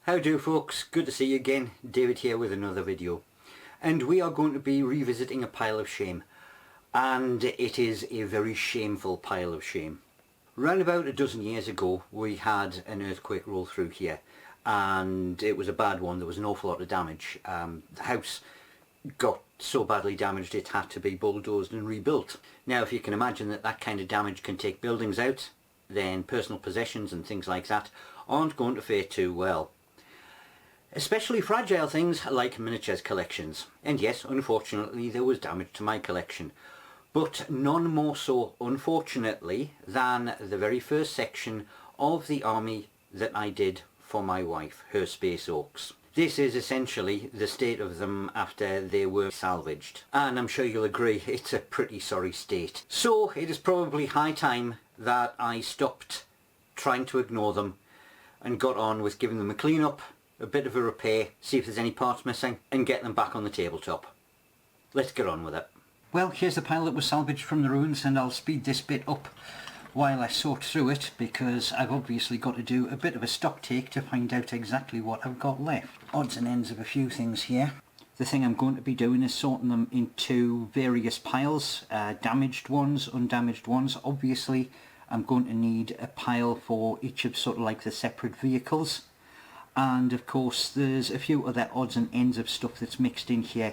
How do folks? Good to see you again. David here with another video. And we are going to be revisiting a pile of shame. And it is a very shameful pile of shame. Round about a dozen years ago we had an earthquake roll through here. And it was a bad one. There was an awful lot of damage. The house got so badly damaged it had to be bulldozed and rebuilt. Now if you can imagine that kind of damage can take buildings out, then personal possessions and things like that aren't going to fare too well. Especially fragile things like miniatures collections. And yes, unfortunately there was damage to my collection. But none more so, unfortunately, than the very first section of the army that I did for my wife, her Space Orks. This is essentially the state of them after they were salvaged. And I'm sure you'll agree, it's a pretty sorry state. So it is probably high time that I stopped trying to ignore them and got on with giving them a clean up, a bit of a repair, see if there's any parts missing, and get them back on the tabletop. Let's get on with it. Well, here's the pile that was salvaged from the ruins, and I'll speed this bit up while I sort through it, because I've obviously got to do a bit of a stock take to find out exactly what I've got left. Odds and ends of a few things here. The thing I'm going to be doing is sorting them into various piles, damaged ones, undamaged ones. Obviously I'm going to need a pile for each of sort of like the separate vehicles, and of course there's a few other odds and ends of stuff that's mixed in here.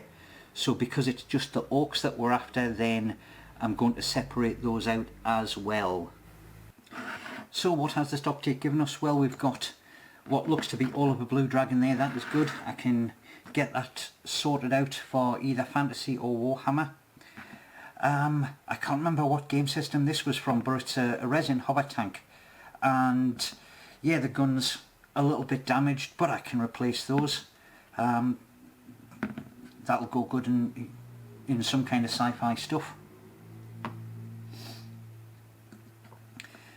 So because it's just the Orks that we're after, then I'm going to separate those out as well. So what has the stock take given us? Well, we've got what looks to be all of a blue dragon there. That is good. I can get that sorted out for either fantasy or Warhammer. I can't remember what game system this was from, but it's a resin hover tank. And yeah, the gun's a little bit damaged, but I can replace those. That'll go good in some kind of sci-fi stuff.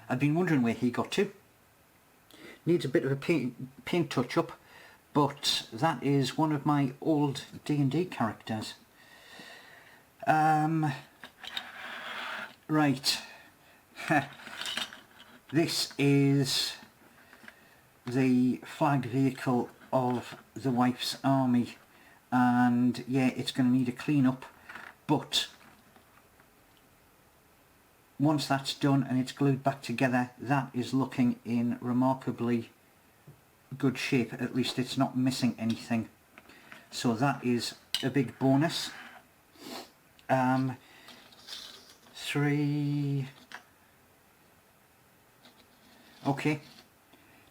I've been wondering where he got to. Needs a bit of a paint touch up, but that is one of my old D&D characters. Right. This is the flag vehicle of the wife's army. And yeah, it's going to need a clean up, but once that's done and it's glued back together, that is looking in remarkably good shape. At least it's not missing anything, so that is a big bonus.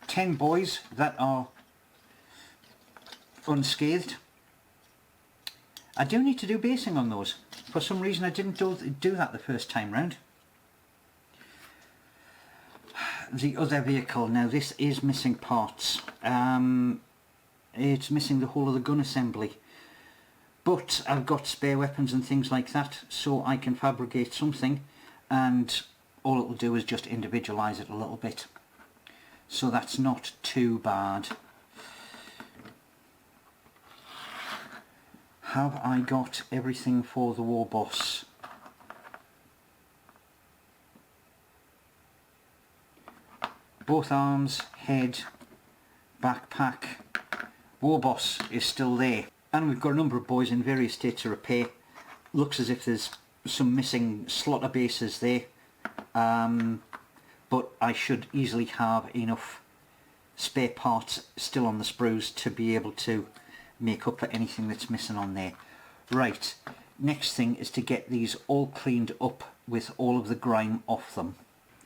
10 boys that are unscathed. I do need to do basing on those. For some reason I didn't do that the first time round. The other vehicle, now this is missing parts. It's missing the whole of the gun assembly. But I've got spare weapons and things like that, so I can fabricate something, and all it will do is just individualise it a little bit. So that's not too bad. Have I got everything for the war boss? Both arms, head, backpack. War boss is still there. And we've got a number of boys in various states of repair. Looks as if there's some missing slaughter bases there. But I should easily have enough spare parts still on the sprues to be able to make up for anything that's missing on there. Right, next thing is to get these all cleaned up with all of the grime off them.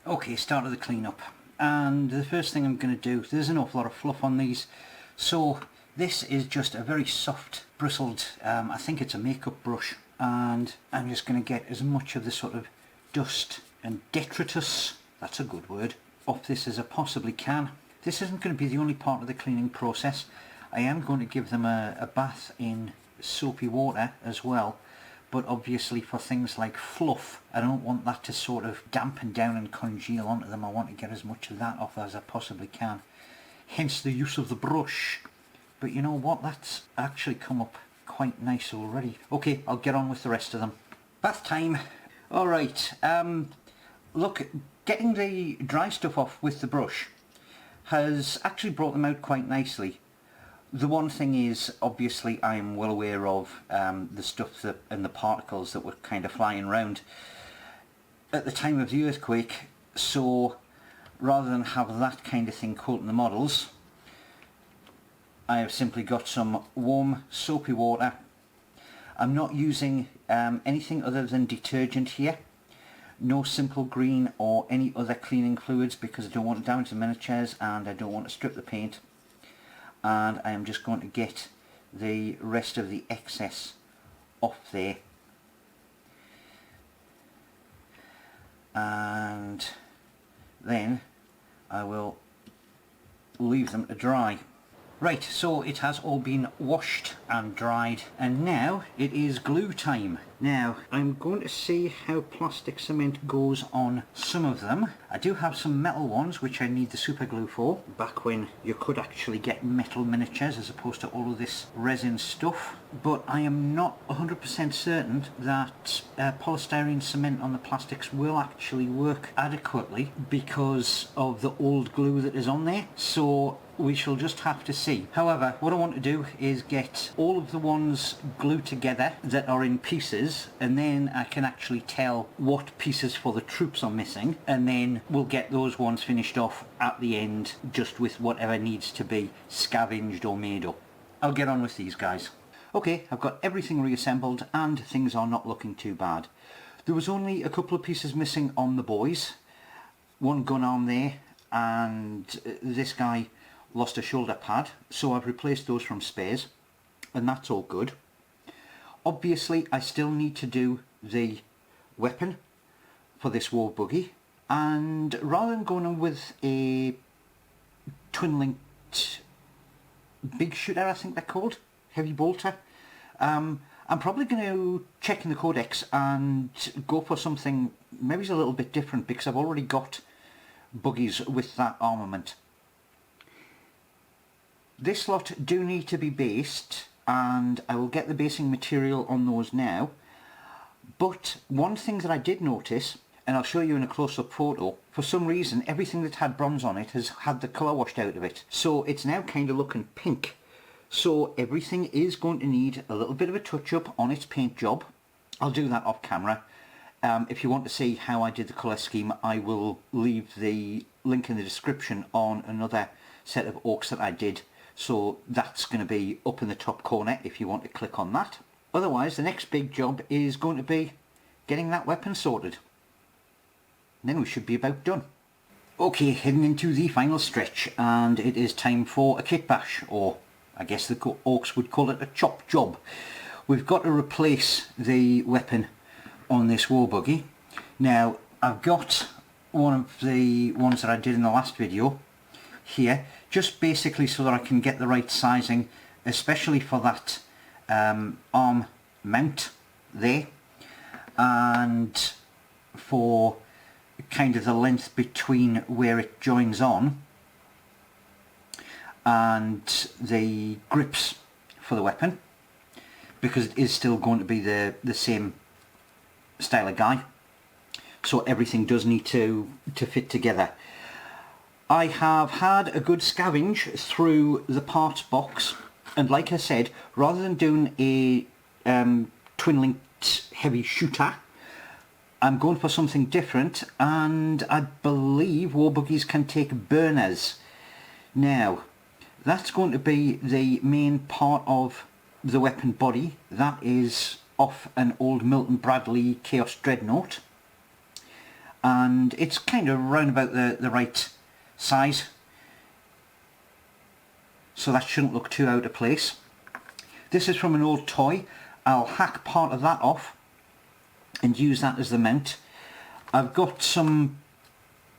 Okay, start of the cleanup. And the first thing I'm going to do, there's an awful lot of fluff on these, so this is just a very soft bristled, I think it's a makeup brush, and I'm just going to get as much of the sort of dust and detritus, that's a good word, off this as I possibly can. This isn't going to be the only part of the cleaning process. I am going to give them a bath in soapy water as well, but obviously for things like fluff, I don't want that to sort of dampen down and congeal onto them. I want to get as much of that off as I possibly can. Hence the use of the brush. But you know what, that's actually come up quite nice already. Okay, I'll get on with the rest of them. Bath time. Alright, look, getting the dry stuff off with the brush has actually brought them out quite nicely. The one thing is, obviously I'm well aware of the stuff that, and the particles that were kind of flying around at the time of the earthquake, so rather than have that kind of thing coating the models, I have simply got some warm soapy water. I'm not using anything other than detergent here. No simple green or any other cleaning fluids, because I don't want to damage the miniatures and I don't want to strip the paint. And I am just going to get the rest of the excess off there. And then I will leave them to dry. Right, so it has all been washed and dried, and now it is glue time. Now, I'm going to see how plastic cement goes on some of them. I do have some metal ones which I need the super glue for, back when you could actually get metal miniatures as opposed to all of this resin stuff. But I am not 100% certain that polystyrene cement on the plastics will actually work adequately because of the old glue that is on there. So we shall just have to see. However, what I want to do is get all of the ones glued together that are in pieces, and then I can actually tell what pieces for the troops are missing, and then we'll get those ones finished off at the end, just with whatever needs to be scavenged or made up. I'll get on with these guys. Okay, I've got everything reassembled and things are not looking too bad. There was only a couple of pieces missing on the boys. One gun arm there, and this guy lost a shoulder pad, so I've replaced those from spares, and that's all good. Obviously I still need to do the weapon for this war buggy, and rather than going with a twin-linked big shooter, I think they're called, heavy bolter, I'm probably going to check in the codex and go for something maybe a little bit different, because I've already got buggies with that armament. This lot do need to be based, and I will get the basing material on those now. But one thing that I did notice, and I'll show you in a close-up photo, for some reason everything that had bronze on it has had the colour washed out of it. So it's now kind of looking pink. So everything is going to need a little bit of a touch-up on its paint job. I'll do that off camera. If you want to see how I did the colour scheme, I will leave the link in the description on another set of orcs that I did. So that's going to be up in the top corner if you want to click on that. Otherwise, the next big job is going to be getting that weapon sorted. Then we should be about done. Okay, heading into the final stretch, and it is time for a kit bash, or I guess the orcs would call it a chop job. We've got to replace the weapon on this war buggy. Now, I've got one of the ones that I did in the last video here, just basically so that I can get the right sizing, especially for that arm mount there, and for kind of the length between where it joins on and the grips for the weapon, because it is still going to be the same style of guy, so everything does need to fit together. I have had a good scavenge through the parts box, and like I said, rather than doing a twin-linked heavy shooter, I'm going for something different, and I believe war buggies can take burners. Now, that's going to be the main part of the weapon body. That is off an old Milton Bradley Chaos Dreadnought, and it's kind of round about the right size, so that shouldn't look too out of place. This is from an old toy. I'll hack part of that off and use that as the mount. I've got some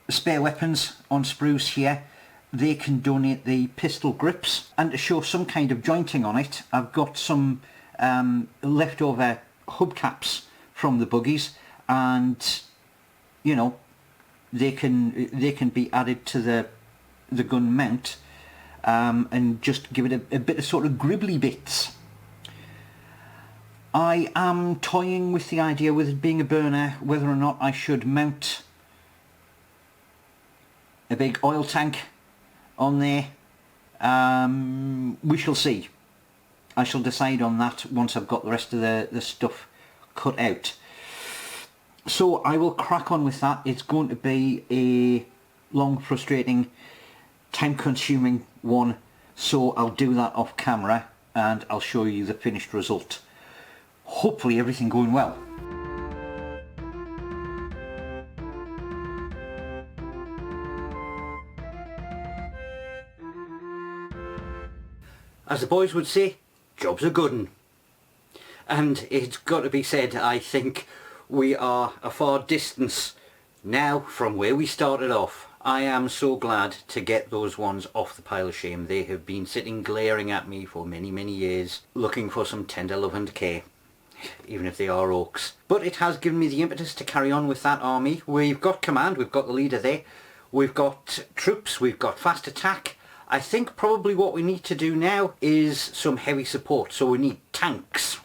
spare weapons on sprues here. They can donate the pistol grips, and to show some kind of jointing on it, I've got some leftover hubcaps from the buggies, and you know, they can be added to the gun mount, and just give it a bit of sort of gribbly bits. I am toying with the idea, with it being a burner, whether or not I should mount a big oil tank on there, We shall see. I shall decide on that once I've got the rest of the stuff cut out. So I will crack on with that. It's going to be a long, frustrating, time-consuming one, so I'll do that off camera and I'll show you the finished result. Hopefully everything going well. As the boys would say, job's a good un. And it's got to be said, I think we are a far distance now from where we started off. I am so glad to get those ones off the pile of shame. They have been sitting glaring at me for many, many years, looking for some tender love and care, even if they are orcs. But it has given me the impetus to carry on with that army. We've got command, we've got the leader there, we've got troops, we've got fast attack. I think probably what we need to do now is some heavy support, so we need tanks.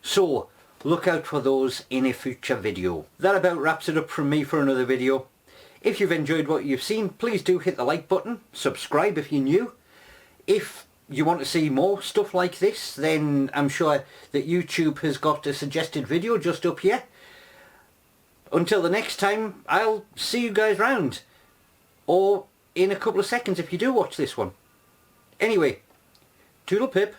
So look out for those in a future video. That about wraps it up from me for another video. If you've enjoyed what you've seen, please do hit the like button, subscribe if you're new. If you want to see more stuff like this, then I'm sure that YouTube has got a suggested video just up here. Until the next time, I'll see you guys round. Or in a couple of seconds if you do watch this one. Anyway, toodle pip.